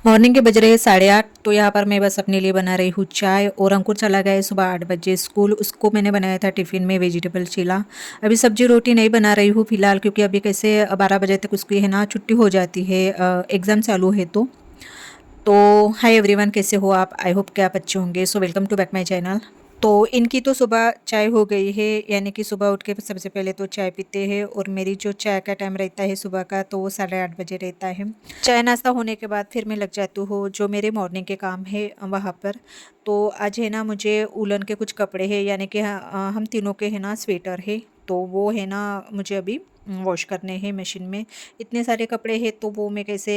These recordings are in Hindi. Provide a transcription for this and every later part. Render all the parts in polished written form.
मॉर्निंग के बज रहे हैं 8:30। तो यहाँ पर मैं बस अपने लिए बना रही हूँ चाय। और अंकुर चला गया है सुबह 8 बजे स्कूल। उसको मैंने बनाया था टिफ़िन में वेजिटेबल चीला। अभी सब्जी रोटी नहीं बना रही हूँ फ़िलहाल, क्योंकि अभी कैसे 12 बजे तक उसकी है ना छुट्टी हो जाती है, एग्ज़ाम चालू है। तो हाय एवरीवन, कैसे हो आप? आई होप कि आप अच्छे होंगे। So welcome to back my channel. तो इनकी तो सुबह चाय हो गई है, यानी कि सुबह उठ के सबसे पहले तो चाय पीते हैं। और मेरी जो चाय का टाइम रहता है सुबह का, तो वो 8:30 बजे रहता है। चाय नाश्ता होने के बाद फिर मैं लग जाती हूँ जो मेरे मॉर्निंग के काम है वहाँ पर। तो आज है ना मुझे उलन के कुछ कपड़े हैं, यानी कि हम तीनों के है ना स्वेटर है। तो वो है ना मुझे अभी वॉश करने हैं मशीन में। इतने सारे कपड़े हैं तो वो मैं कैसे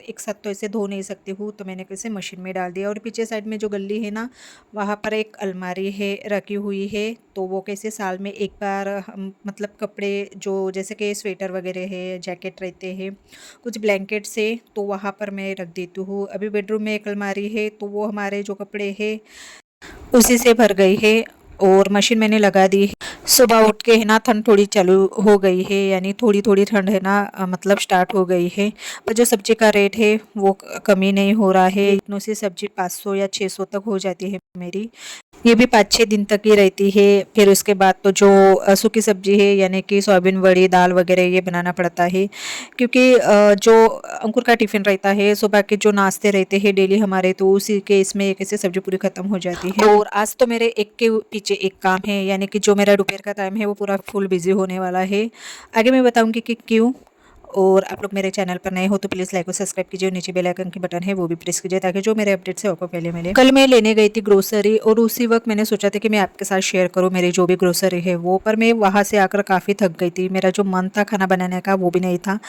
एक साथ तो ऐसे धो नहीं सकती हूँ, तो मैंने कैसे मशीन में डाल दिया। और पीछे साइड में जो गली है ना, वहाँ पर एक अलमारी है रखी हुई है। तो वो कैसे साल में एक बार हम मतलब कपड़े जो जैसे कि स्वेटर वगैरह है, जैकेट रहते हैं, कुछ ब्लैंकेट्स है, तो वहाँ पर मैं रख देती हूँ। अभी बेडरूम में एक अलमारी है, तो वो हमारे जो कपड़े हैं उसी से भर गई है। और मशीन मैंने लगा दी है। सुबह उठ के है ना ठंड थोड़ी चालू हो गई है, यानी थोड़ी थोड़ी ठंड है ना, मतलब स्टार्ट हो गई है। पर जो सब्जी का रेट है वो कमी नहीं हो रहा है। इतनों से सब्जी 500 या 600 तक हो जाती है मेरी। ये भी 5-6 दिन तक ही रहती है। फिर उसके बाद तो जो सूखी सब्जी है, यानी कि सोयाबीन वड़ी दाल वगैरह, ये बनाना पड़ता है। क्योंकि जो अंकुर का टिफ़िन रहता है, सुबह के जो नाश्ते रहते हैं डेली हमारे, तो उसी के इसमें एक ऐसे सब्जी पूरी ख़त्म हो जाती है। और आज तो मेरे एक के पीछे एक काम है, यानी कि जो मेरा दोपहर का टाइम है वो पूरा फुल बिजी होने वाला है। आगे मैं बताऊंगी कि क्यों। और आप लोग मेरे चैनल पर नए हो तो प्लीज़ लाइक और सब्सक्राइब कीजिए। और नीचे बेल आइकन की बटन है वो भी प्रेस कीजिए, ताकि जो मेरे अपडेट्स है आपको पहले मिले। कल मैं लेने गई थी ग्रोसरी, और उसी वक्त मैंने सोचा था कि मैं आपके साथ शेयर करूं मेरी जो भी ग्रोसरी है वो। पर मैं वहां से आकर काफ़ी थक गई थी। मेरा जो मन था खाना बनाने का वो भी नहीं था।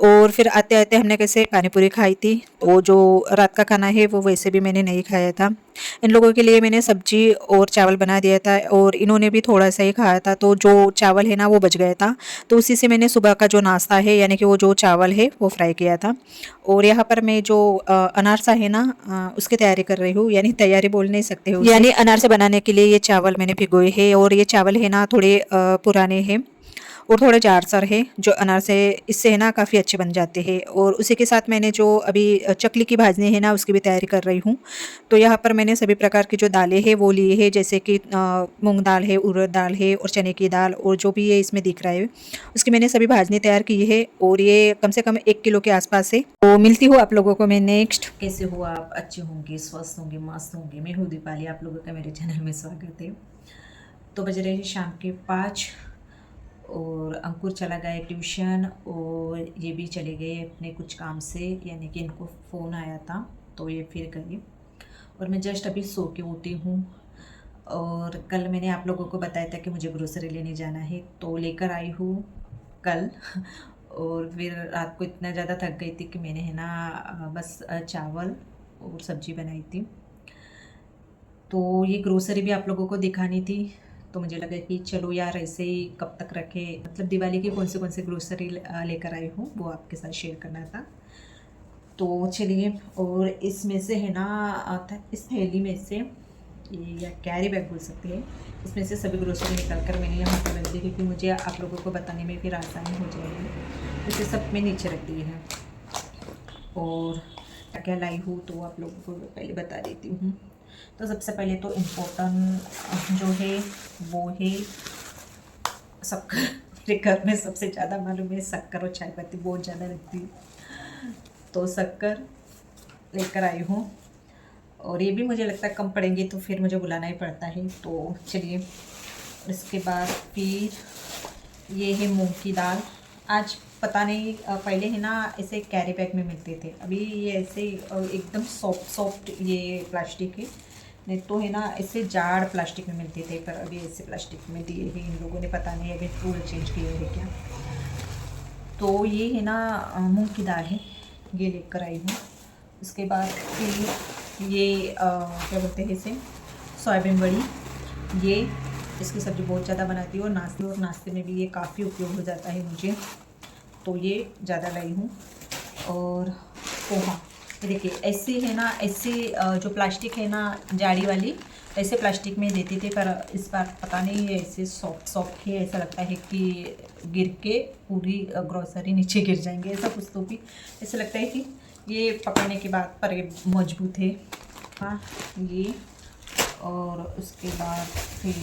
और फिर आते आते हमने कैसे पानी पूरी खाई थी। तो जो रात का खाना है वो वैसे भी मैंने नहीं खाया था। इन लोगों के लिए मैंने सब्जी और चावल बना दिया था, और इन्होंने भी थोड़ा सा ही खाया था। तो जो चावल है ना वो बच गया था, तो उसी से मैंने सुबह का जो नाश्ता है, यानी कि वो जो चावल है वो फ्राई किया था। और यहाँ पर मैं जो अनारसा है ना, उसकी तैयारी कर रही हूँ, यानी तैयारी बोल नहीं सकते हो, यानी अनारसा बनाने के लिए ये चावल मैंने भिगोए हैं। और ये चावल है ना थोड़े पुराने हैं और थोड़े जाड़सर है। जो अनार से इससे है ना काफ़ी अच्छे बन जाते हैं। और उसी के साथ मैंने जो अभी चकली की भाजनी है ना उसकी भी तैयारी कर रही हूँ। तो यहाँ पर मैंने सभी प्रकार की जो दालें हैं वो ली है, जैसे कि मूंग दाल है, उड़द दाल है, और चने की दाल, और जो भी ये इसमें दिख रहा है उसकी मैंने सभी भाजनी तैयार की है। और ये कम से कम 1 किलो के आसपास है। तो मिलती हूँ आप लोगों को मैं नेक्स्ट। कैसे हो आप? अच्छे होंगे, स्वस्थ होंगे, मस्त होंगे। मैं हूँ दीपाली, आप लोगों का मेरे चैनल में स्वागत है। तो बज रहे हैं शाम के 5, और अंकुर चला गया ट्यूशन, और ये भी चले गए अपने कुछ काम से, यानी कि इनको फ़ोन आया था तो ये फिर गए। और मैं जस्ट अभी सो के उठी हूँ। और कल मैंने आप लोगों को बताया था कि मुझे ग्रोसरी लेने जाना है, तो लेकर आई हूँ कल। और फिर रात को इतना ज़्यादा थक गई थी कि मैंने है ना बस चावल और सब्जी बनाई थी। तो ये ग्रोसरी भी आप लोगों को दिखानी थी। तो मुझे लगा कि चलो यार, ऐसे ही कब तक रखे, मतलब दिवाली की कौन से ग्रोसरी लेकर आई हूँ वो आपके साथ शेयर करना था। तो चलिए, और इसमें से है ना इस थैली में से, ये या कैरी बैग बोल सकते हैं, इसमें से सभी ग्रोसरी निकाल कर मैंने यहाँ पर रख दी, क्योंकि मुझे आप लोगों को बताने में फिर आसानी हो जाएगी। इसे सब मैं नीचे रख दी है। और क्या क्या लाई हूँ तो आप लोगों को पहले बता देती हूँ। तो सबसे पहले तो इम्पोर्टेंट जो है वो है शक्कर। मेरे घर में सबसे ज़्यादा मालूम है शक्कर और चाय पत्ती बहुत ज़्यादा लगती है, तो शक्कर लेकर आई हूँ। और ये भी मुझे लगता है कम पड़ेंगे, तो फिर मुझे बुलाना ही पड़ता है। तो चलिए, इसके बाद फिर ये है मूंग की दाल। आज पता नहीं, पहले है ना ऐसे कैरी बैग में मिलते थे, अभी ये ऐसे एकदम सॉफ्ट सॉफ्ट ये प्लास्टिक है। नहीं तो है ना ऐसे जाड़ प्लास्टिक में मिलते थे, पर अभी ऐसे प्लास्टिक में दिए हैं इन लोगों ने, पता नहीं अभी रूल चेंज किए हैं क्या। तो ये है ना मूंग की दाल है, ये लेकर आई हूँ। उसके बाद फिर ये क्या बोलते हैं इसे, सोयाबीन बड़ी। ये इसकी सब्ज़ी बहुत ज़्यादा बनाती हूँ, और नाश्ते में भी ये काफ़ी उपयोग हो जाता है मुझे, तो ये ज़्यादा लाई हूँ। और पोहा, ये देखिए ऐसे है ना, ऐसे जो प्लास्टिक है ना जाली वाली, ऐसे प्लास्टिक में देते थे, पर इस बार पता नहीं है ऐसे सॉफ्ट सॉफ्ट है, ऐसा लगता है कि गिर के पूरी ग्रोसरी नीचे गिर जाएंगे, ऐसा कुछ तो भी ऐसा लगता है कि ये पकड़ने के बाद पर ये मजबूत है। हाँ ये, और उसके बाद फिर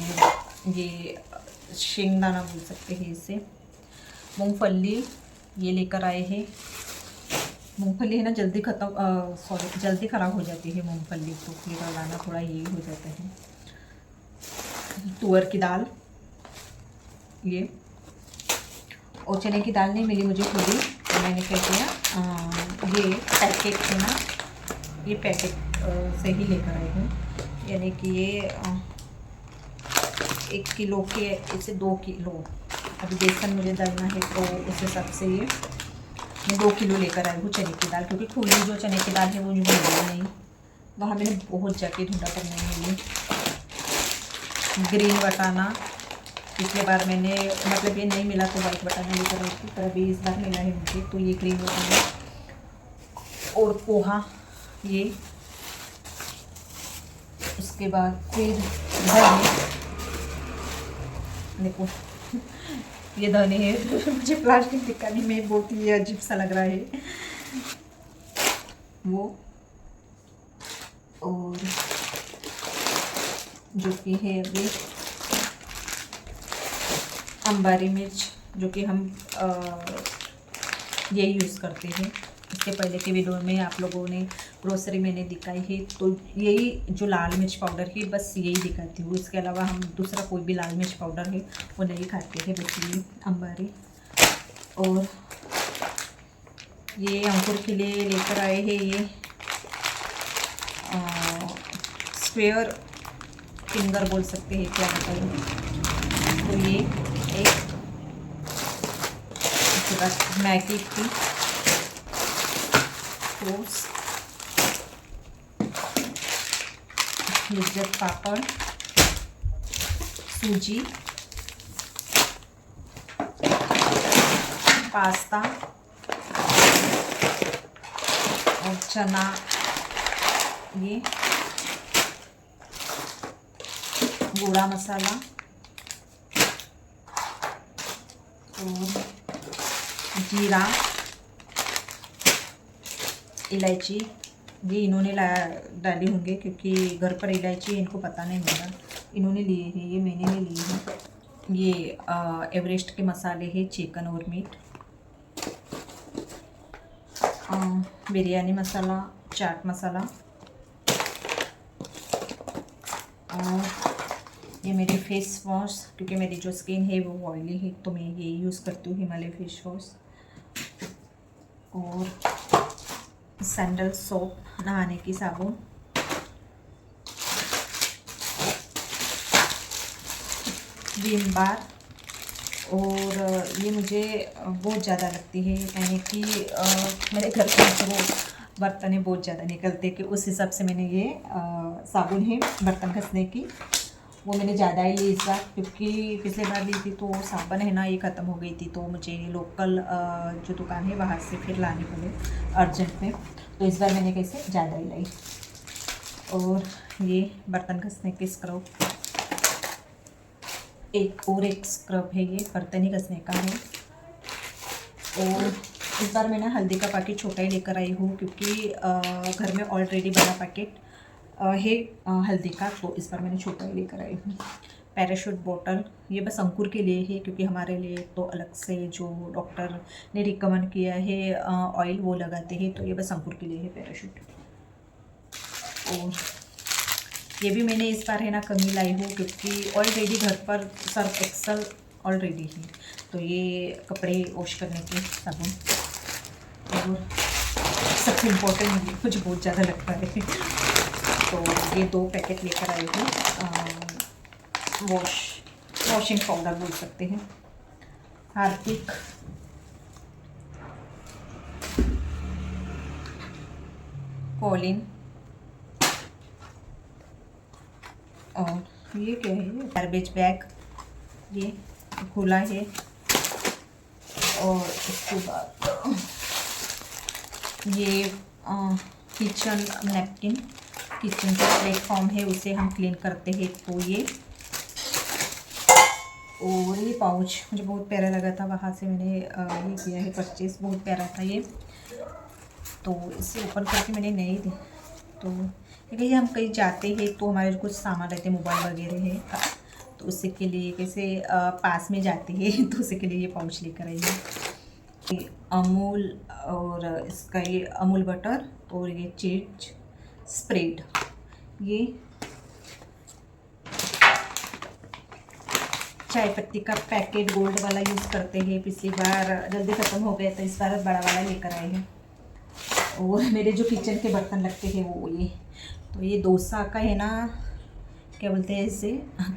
ये शेंगदाना बोल सकते हैं इसे, मूंगफली ये लेकर आए हैं। मूंगफली है ना जल्दी जल्दी ख़राब हो जाती है मूंगफली, तो फिर लाना थोड़ा ये हो जाता है। तुअर की दाल ये, और चने की दाल नहीं मिली मुझे खुदी, तो मैंने क्या किया, ये पैकेट है ना, ये पैकेट से ही लेकर आई हूँ। यानी कि ये 1 किलो के इसे 2 किलो, अभी बेसन मुझे डालना है तो उस हिसाब से ये मैं 2 किलो लेकर आई हूँ चने की दाल, क्योंकि खुली जो चने की दाल है वो मुझे मिली नहीं, वहाँ मैंने बहुत जाके ढूंढा पर नहीं मिली। ग्रीन बटाना पिछले बार मैंने मतलब ये नहीं मिला तो वाइट बटाना लेकर आई थी, पर अभी इस बार मिला है मुझे, तो ये ग्रीन बटाना और पोहा ये। उसके बाद फिर धनिया, देखो ये धने है मुझे प्लास्टिक दिखाने में बहुत ही अजीब सा लग रहा है वो, और जो कि है अभी अंबारी मिर्च, जो कि हम ये यूज़ करते हैं। इसके पहले के वीडियो में आप लोगों ने ग्रोसरी मैंने दिखाई है, तो यही जो लाल मिर्च पाउडर है बस यही दिखाती हूँ, इसके अलावा हम दूसरा कोई भी लाल मिर्च पाउडर है वो नहीं खाते हैं, बस ये अंबारी। और ये अंकुर के लिए लेकर आए हैं ये स्क्वेयर फिंगर बोल सकते हैं, क्या बताइए। तो ये एक, उसके बाद मैगी की टोस्ट, लिज्जत पापड़, सूजी, पास्ता और चना, ये गोड़ा मसाला और जीरा, इलायची, ये इन्होंने डाली होंगे क्योंकि घर पर इलायची इनको पता नहीं होगा, इन्होंने लिए हैं, ये मैंने नहीं लिए हैं। ये एवरेस्ट के मसाले हैं, चिकन और मीट, बिरयानी मसाला, चाट मसाला, और ये मेरी फेस वॉश, क्योंकि मेरी जो स्किन है वो ऑयली है तो मैं ये यूज़ करती हूँ, हिमालय फेस वॉश, और सैंडल सोप, नहाने की साबुन, विम बार, और ये मुझे बहुत ज़्यादा लगती है, यानी कि मेरे घर पर जो बर्तन बहुत ज़्यादा निकलते कि उस हिसाब से मैंने ये साबुन है बर्तन घसने की, वो मैंने ज़्यादा ही ली इस बार, क्योंकि पिछले बार ली थी तो साबुन है ना ये ख़त्म हो गई थी, तो मुझे लोकल जो दुकान है वहाँ से फिर लाने पड़े अर्जेंट में, तो इस बार मैंने कैसे ज़्यादा ही लाई। और ये बर्तन घसने के स्क्रब, एक स्क्रब है, ये बर्तन ही घसने का है। और इस बार मैंने हल्दी का पैकेट छोटा ही लेकर आई हूँ, क्योंकि घर में ऑलरेडी बड़ा पैकेट है हल्दी का, तो इस बार मैंने छोटा ही लेकर आई हूँ। पैराशूट बॉटल, ये बस अंकुर के लिए है, क्योंकि हमारे लिए तो अलग से जो डॉक्टर ने रिकमेंड किया है ऑयल वो लगाते हैं, तो ये बस अंकुर के लिए है पैराशूट। और ये भी मैंने इस बार है ना कमी लाई हूँ, क्योंकि ऑलरेडी घर पर सर्फ एक्सल ऑलरेडी है, तो ये कपड़े वॉश करने की साबुन। और सबसे इम्पोर्टेंट कुछ बहुत ज़्यादा लगता है, तो ये 2 पैकेट लेकर आई हूँ वॉशिंग पाउडर बोल सकते हैं, हार्पिक, कॉलिन, और ये क्या है, ये गार्बेज बैग, ये खुला है। और उसके बाद ये किचन नैपकिन, किचन का प्लेटफॉर्म है उसे हम क्लीन करते हैं, तो ये। और ये पाउच मुझे बहुत प्यारा लगा था, वहाँ से मैंने ये किया है परचेस, बहुत प्यारा था ये। तो इसे ओपन करके मैंने नहीं दी। तो क्योंकि हम कहीं जाते हैं तो हमारे कुछ सामान रहते हैं, मोबाइल वगैरह है, तो उसी के लिए कैसे पास में जाते हैं तो उसी के लिए ये पाउच लेकर आई हूँ। ये अमूल और इसका ये अमूल बटर और ये चीज स्प्रेड, ये चाय पत्ती का पैकेट गोल्ड वाला यूज़ करते हैं। पिछली बार जल्दी ख़त्म हो गया तो इस बार बड़ा वाला लेकर आए हैं। और मेरे जो किचन के बर्तन लगते हैं वो ये, तो ये डोसा का है ना, क्या बोलते हैं इसे,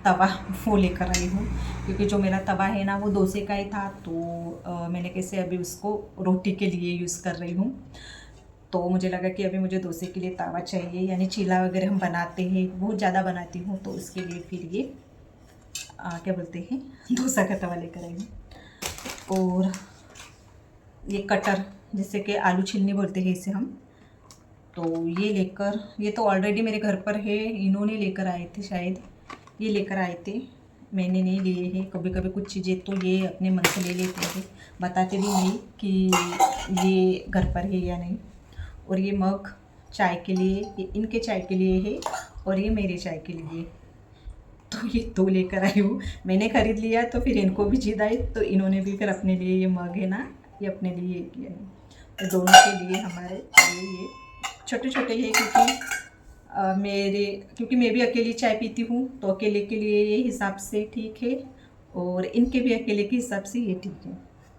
तवा, वो लेकर आई हूँ। क्योंकि जो मेरा तवा है ना वो डोसे का ही था, तो मैंने कैसे अभी उसको रोटी के लिए यूज़ कर रही हूँ। तो मुझे लगा कि अभी मुझे डोसे के लिए तवा चाहिए, यानी चीला वगैरह हम बनाते हैं, बहुत ज़्यादा बनाती हूँ, तो उसके लिए फिर ये क्या बोलते हैं, डोसा का तवा लेकर आई हूँ। और ये कटर, जैसे कि आलू छीलनी बोलते हैं इसे हम, तो ये लेकर, ये तो ऑलरेडी मेरे घर पर है, इन्होंने लेकर आए थे शायद, ये लेकर आए थे, मैंने नहीं लिए हैं। कभी कभी कुछ चीज़ें तो ये अपने मन से ले लेते हैं, बताते भी नहीं कि ये घर पर है या नहीं। और ये मग चाय के लिए, ये इनके चाय के लिए है और ये मेरे चाय के लिए, तो ये दो लेकर आई हूँ। मैंने ख़रीद लिया तो फिर इनको भी जिद आई, तो इन्होंने भी फिर अपने लिए ये मग है ना, ये अपने लिए ये किया है। तो दोनों के लिए हमारे ये छोटे छोटे हैं, क्योंकि मैं भी अकेली चाय पीती हूँ, तो अकेले के लिए ये हिसाब से ठीक है, और इनके भी अकेले के हिसाब से ये ठीक है।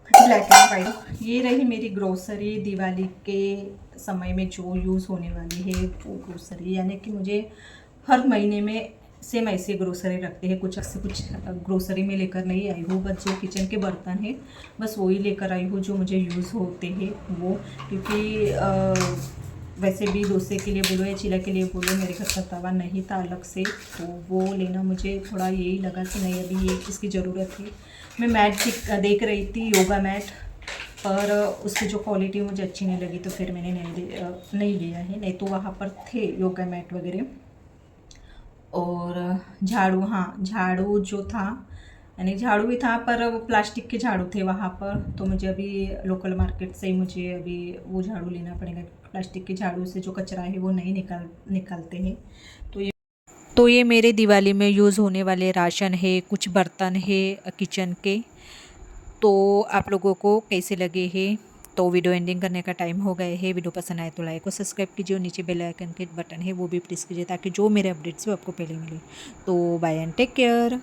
ब्लैक एंड वाइट, ये रही मेरी ग्रोसरी दिवाली के समय में जो यूज़ होने वाली है वो ग्रोसरी, यानी कि मुझे हर महीने में सेम ऐसे ग्रोसरी रखते हैं, कुछ से कुछ ग्रोसरी में लेकर नहीं आई हूँ, बस जो किचन के बर्तन है बस वही लेकर आई हूँ जो मुझे यूज़ होते हैं वो। क्योंकि वैसे भी डोसे के लिए बोलो या चीला के लिए बोलो, मेरे घर का तवा नहीं था अलग से, तो वो लेना मुझे थोड़ा यही लगा कि नहीं अभी ये इसकी ज़रूरत है। मैं मैट देख रही थी, योगा मैट, पर उसकी जो क्वालिटी मुझे अच्छी नहीं लगी, तो फिर मैंने नहीं लिया है। नहीं तो वहाँ पर थे योगा मैट वगैरह। और झाड़ू, हाँ झाड़ू जो था, यानी झाड़ू भी था पर वो प्लास्टिक के झाड़ू थे वहाँ पर, तो मुझे अभी लोकल मार्केट से ही मुझे अभी वो झाड़ू लेना पड़ेगा। प्लास्टिक के झाड़ू से जो कचरा है वो नहीं निकालते हैं। तो ये मेरे दिवाली में यूज़ होने वाले राशन है, कुछ बर्तन है किचन के। तो आप लोगों को कैसे लगे हैं? तो वीडियो एंडिंग करने का टाइम हो गया है। वीडियो पसंद आए तो लाइक और सब्सक्राइब कीजिए, और नीचे बेल आइकन के बटन है वो भी प्रेस कीजिए, ताकि जो मेरे अपडेट्स वो आपको पहले मिले। तो बाय एंड टेक केयर।